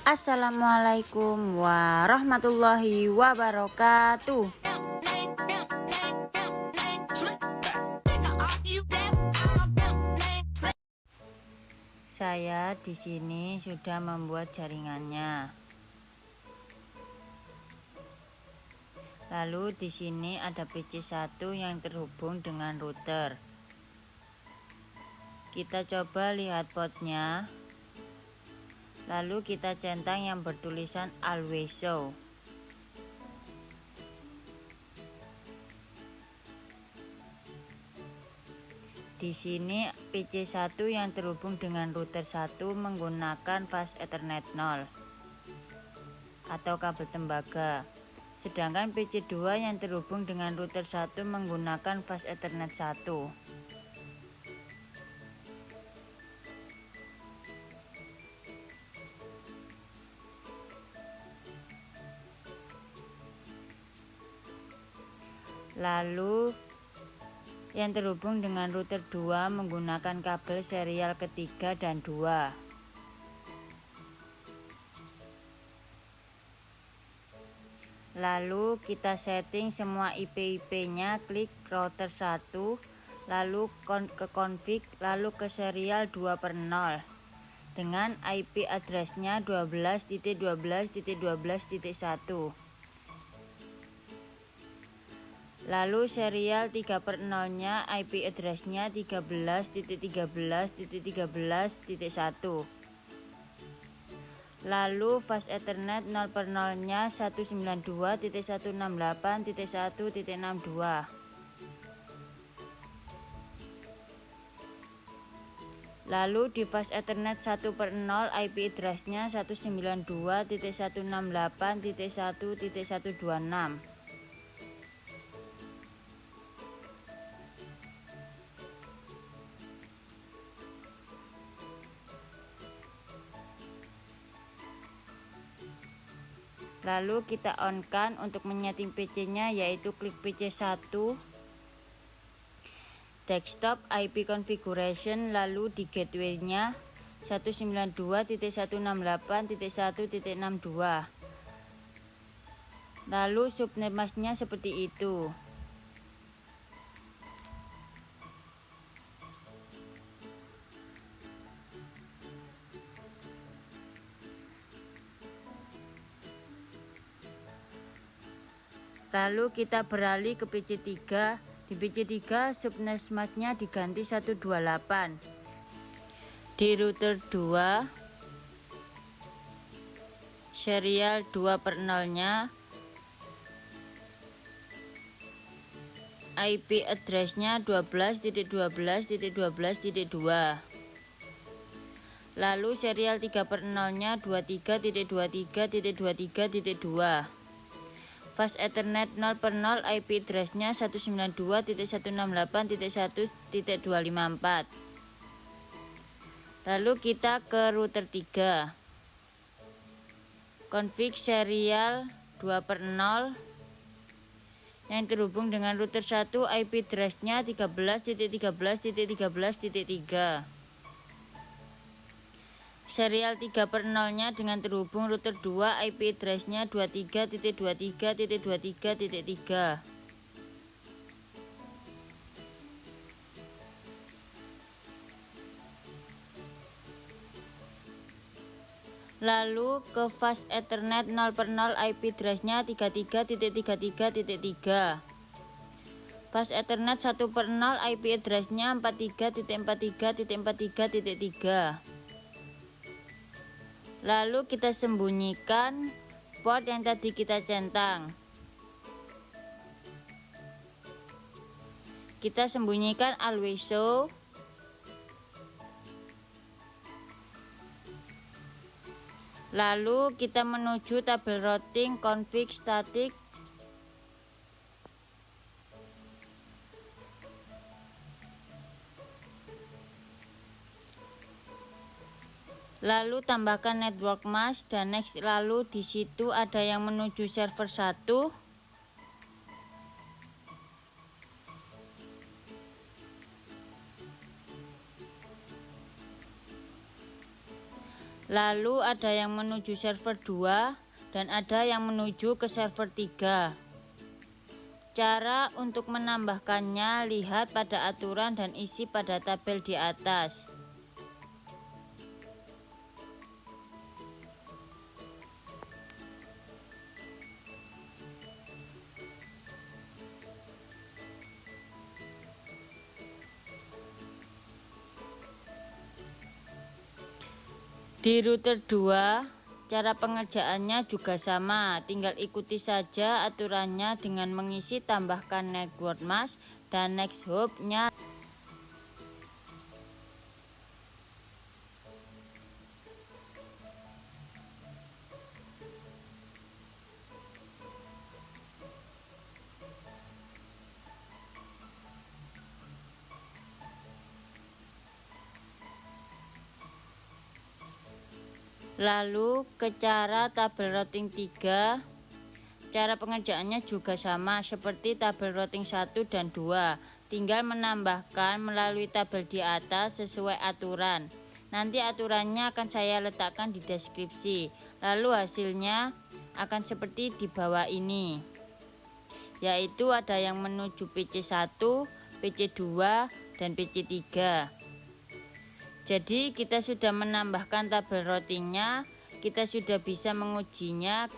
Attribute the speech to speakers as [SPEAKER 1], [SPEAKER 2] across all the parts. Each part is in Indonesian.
[SPEAKER 1] Assalamualaikum warahmatullahi wabarakatuh. Saya di sini sudah membuat jaringannya. Lalu di sini ada PC1 yang terhubung dengan router. Kita coba lihat portnya. Lalu kita centang yang bertulisan Always Show. Di sini PC1 yang terhubung dengan router 1 menggunakan fast Ethernet 0 atau kabel tembaga. Sedangkan PC2 yang terhubung dengan router 1 menggunakan fast Ethernet 1. Lalu yang terhubung dengan router 2 menggunakan kabel serial ketiga dan 2. Lalu kita setting semua IP-nya, klik router 1, lalu ke config, lalu ke serial 2/0 dengan IP address-nya 12.12.12.1. Lalu serial 3/0-nya IP address-nya 13.13.13.1. Lalu fast Ethernet 0/0-nya 192.168.1.62. Lalu di fast Ethernet 1/0 IP address-nya 192.168.1.126. Lalu kita on-kan untuk menyeting PC-nya, yaitu klik PC1, desktop IP configuration, lalu di gateway-nya 192.168.1.62. Lalu subnet mask-nya seperti itu. Lalu kita beralih ke PC3. Di PC3 subnet mask-nya diganti 128. Di router 2 serial 2/0-nya IP address-nya 12.12.12.2. Lalu serial 3/0-nya 23.23.23.2. Fast Ethernet 0/0 IP address-nya 192.168.1.254. Lalu kita ke router 3. Config serial 2/0 yang terhubung dengan router 1 IP address-nya 13.13.13.3. Serial 3/0-nya dengan terhubung router 2 IP address-nya 23.23.23.3. Lalu ke fast Ethernet 0/0 IP address-nya 33.33.3. Fast Ethernet 1/0 IP address-nya 43.43.43.3. Lalu kita sembunyikan port yang tadi kita centang. Kita sembunyikan Always Show. Lalu kita menuju tabel routing config static. Lalu tambahkan network mask dan next. Lalu di situ ada yang menuju server 1. Lalu ada yang menuju server 2 dan ada yang menuju ke server 3. Cara untuk menambahkannya lihat pada aturan dan isi pada tabel di atas. Di router 2, cara pengerjaannya juga sama, tinggal ikuti saja aturannya dengan mengisi tambahkan network mask dan next hop-nya. Lalu ke cara tabel routing 3, cara pengerjaannya juga sama seperti tabel routing 1 dan 2, tinggal menambahkan melalui tabel di atas sesuai aturan. Nanti aturannya akan saya letakkan di deskripsi. Lalu hasilnya akan seperti di bawah ini, yaitu ada yang menuju PC1, PC2, dan PC3. Jadi kita sudah menambahkan tabel routingnya, kita sudah bisa mengujinya.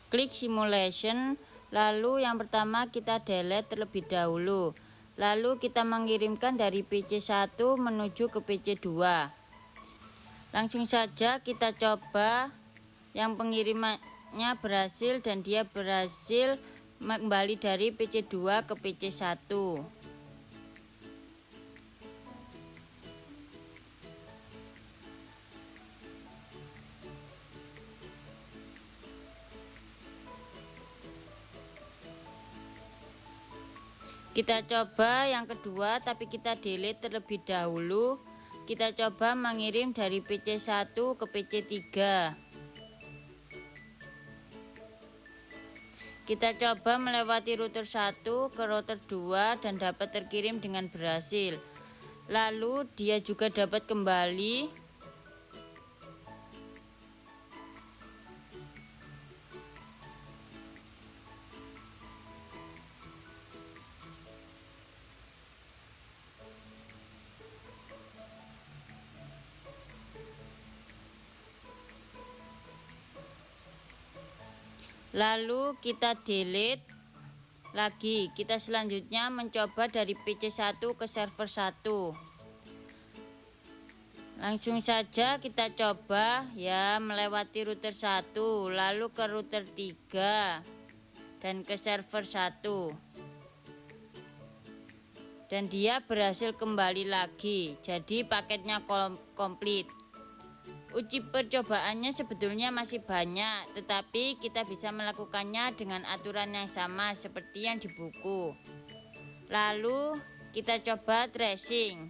[SPEAKER 1] Klik simulation, lalu yang pertama kita delete terlebih dahulu. Lalu kita mengirimkan dari PC1 menuju ke PC2. Langsung saja kita coba yang pengirimannya berhasil dan dia berhasil kembali dari PC2 ke PC1. Kita coba yang kedua, tapi kita delete terlebih dahulu. Kita coba mengirim dari PC1 ke PC3. Kita coba melewati router 1 ke router 2 dan dapat terkirim dengan berhasil. Lalu dia juga dapat kembali. Lalu kita delete lagi. Kita selanjutnya mencoba dari PC1 ke server 1. Langsung saja kita coba ya melewati router 1, lalu ke router 3 dan ke server 1. Dan dia berhasil kembali lagi. Jadi paketnya komplit. Uji percobaannya sebetulnya masih banyak, tetapi kita bisa melakukannya dengan aturan yang sama seperti yang di buku. Lalu kita coba tracing.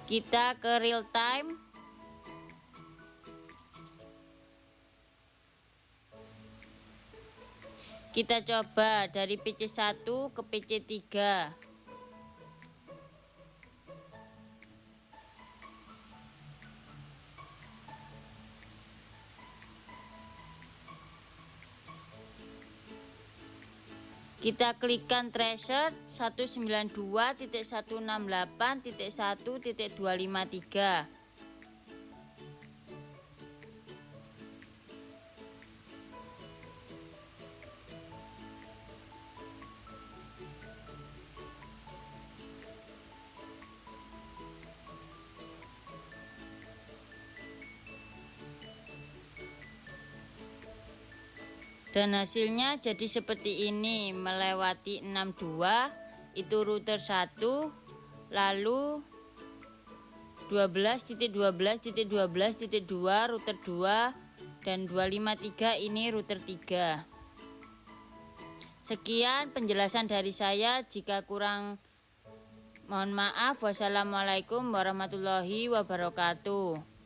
[SPEAKER 1] Kita ke real time. Kita coba dari PC1 ke PC3. Kita klikkan tracer 192.168.1.253. Dan hasilnya jadi seperti ini, melewati 62, itu router 1, lalu 12.12.12.2 router 2 dan 253 ini router 3. Sekian penjelasan dari saya, jika kurang mohon maaf. Wassalamualaikum warahmatullahi wabarakatuh.